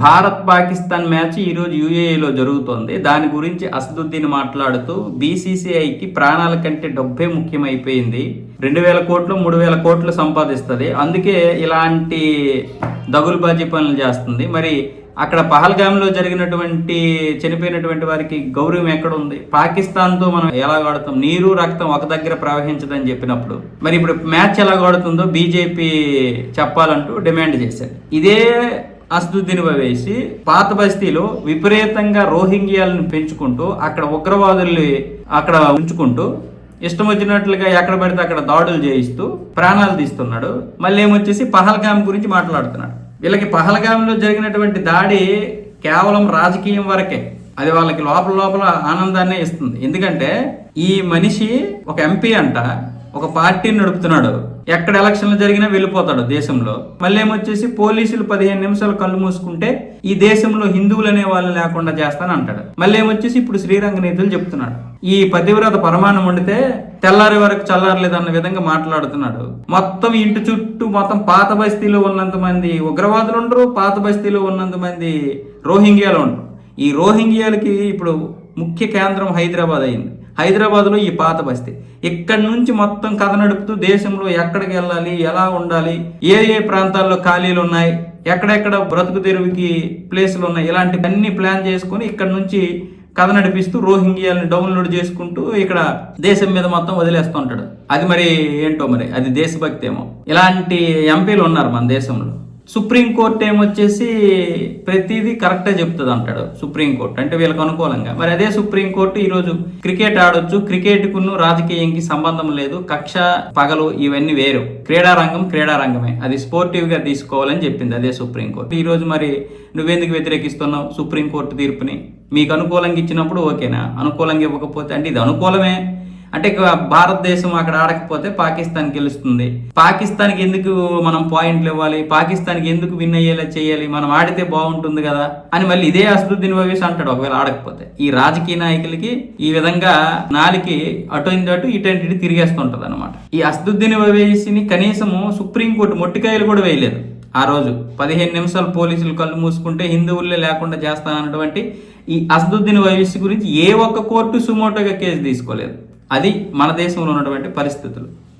Bharat Pakistan match ఈరోజు యూఏఈలో జరుగుతోంది. దాని గురించి అసదుద్దీన్ మాట్లాడుతూ బీసీసీఐకి ప్రాణాల కంటే డబ్బే ముఖ్యమైపోయింది. 2,000 కోట్లు 3,000 కోట్లు సంపాదిస్తుంది, అందుకే ఇలాంటి దగులుబాజీ పనులు చేస్తుంది. మరి అక్కడ పహల్గామ్లో జరిగినటువంటి చనిపోయినటువంటి వారికి గౌరవం ఎక్కడ ఉంది? పాకిస్తాన్తో మనం ఎలా ఆడుతాం? నీరు రక్తం ఒక దగ్గర ప్రవహించదని చెప్పినప్పుడు మరి ఇప్పుడు మ్యాచ్ ఎలా ఆడుతుందో బీజేపీ చెప్పాలంటూ డిమాండ్ చేశారు. ఇదే అసదుద్దీన్ ఓవైసీ పాత బస్తీలో విపరీతంగా రోహింగ్యాలను పెంచుకుంటూ అక్కడ ఉగ్రవాదుల్ని అక్కడ ఉంచుకుంటూ ఇష్టం వచ్చినట్లుగా ఎక్కడ పడితే అక్కడ దాడులు చేయిస్తూ ప్రాణాలు తీస్తున్నాడు. మళ్ళీ ఏమొచ్చేసి పహల్గామ్ గురించి మాట్లాడుతున్నాడు. వీళ్ళకి పహల్గామ్లో జరిగినటువంటి దాడి కేవలం రాజకీయం వరకే, అది వాళ్ళకి లోపల లోపల ఆనందాన్నే ఇస్తుంది. ఎందుకంటే ఈ మనిషి ఒక ఎంపీ అంట, ఒక పార్టీని నడుపుతున్నాడు, ఎక్కడ ఎలక్షన్లు జరిగినా వెళ్ళిపోతాడు దేశంలో. మళ్ళీ ఏమొచ్చేసి పోలీసులు 15 నిమిషాలు కళ్ళు మూసుకుంటే ఈ దేశంలో హిందువులు అనే వాళ్ళు లేకుండా చేస్తాను అంటాడు. మళ్ళీ ఏమొచ్చేసి ఇప్పుడు శ్రీరంగ నీతులు చెప్తున్నాడు. ఈ పతివ్రత పరమాణం వండితే తెల్లారి వరకు చల్లారలేదు అన్న విధంగా మాట్లాడుతున్నాడు. మొత్తం ఇంటి చుట్టూ మొత్తం పాత బస్తీలో ఉన్నంత మంది ఉగ్రవాదులు ఉండరు, పాత బస్తీలో ఉన్నంత మంది రోహింగ్యాలు ఉండరు. ఈ రోహింగ్యాలకి ఇప్పుడు ముఖ్య కేంద్రం హైదరాబాద్ అయింది. హైదరాబాద్లో ఈ పాత బస్తీ, ఇక్కడి నుంచి మొత్తం కథ నడుపుతూ దేశంలో ఎక్కడికి వెళ్ళాలి, ఎలా ఉండాలి, ఏ ఏ ప్రాంతాల్లో ఖాళీలు ఉన్నాయి, ఎక్కడెక్కడ బ్రతుకు తెరువుకి ప్లేసులు ఉన్నాయి, ఇలాంటివన్నీ ప్లాన్ చేసుకొని ఇక్కడ నుంచి కథ నడిపిస్తూ రోహింగ్యాలను డౌన్లోడ్ చేసుకుంటూ ఇక్కడ దేశం మీద మొత్తం వదిలేస్తుంటాడు. అది మరి ఏంటో, మరి అది దేశభక్తి ఏమో. ఇలాంటి ఎంపీలు ఉన్నారు మన దేశంలో. సుప్రీంకోర్టు ఏమొచ్చేసి ప్రతిదీ కరెక్టే చెప్తుంది అంటాడు. సుప్రీంకోర్టు అంటే వీళ్ళకి అనుకూలంగా. మరి అదే సుప్రీంకోర్టు ఈరోజు క్రికెట్ ఆడొచ్చు, క్రికెట్కును రాజకీయంకి సంబంధం లేదు, కక్ష పగలు ఇవన్నీ వేరు, క్రీడారంగం క్రీడారంగమే, అది స్పోర్టివ్గా తీసుకోవాలని చెప్పింది అదే సుప్రీంకోర్టు. ఈరోజు మరి నువ్వెందుకు వ్యతిరేకిస్తున్నావు సుప్రీంకోర్టు తీర్పుని? మీకు అనుకూలంగా ఇచ్చినప్పుడు ఓకేనా, అనుకూలంగా ఇవ్వకపోతే అంటే ఇది అనుకూలమే అంటే భారతదేశం అక్కడ ఆడకపోతే పాకిస్తాన్ గెలుస్తుంది, పాకిస్తాన్కి ఎందుకు మనం పాయింట్లు ఇవ్వాలి, పాకిస్తాన్కి ఎందుకు విన్ అయ్యేలా చేయాలి, మనం ఆడితే బాగుంటుంది కదా అని మళ్ళీ ఇదే అసదుద్దీన్ ఓవైసీ అంటాడు ఒకవేళ ఆడకపోతే. ఈ రాజకీయ నాయకులకి ఈ విధంగా నాలికి అటు ఇటు తిరిగేస్తుంటది అనమాట. ఈ అసదుద్దీన్ ఓవైసీని కనీసము సుప్రీంకోర్టు మొట్టికాయలు కూడా వేయలేదు ఆ రోజు. 15 నిమిషాలు పోలీసులు కళ్ళు మూసుకుంటే హిందువులే లేకుండా చేస్తానన్నటువంటి ఈ అసదుద్దీన్ ఓవైసీ గురించి ఏ ఒక్క కోర్టు సుమోటోగా కేసు తీసుకోలేదు. అది మన దేశంలో ఉన్నటువంటి పరిస్థితులు.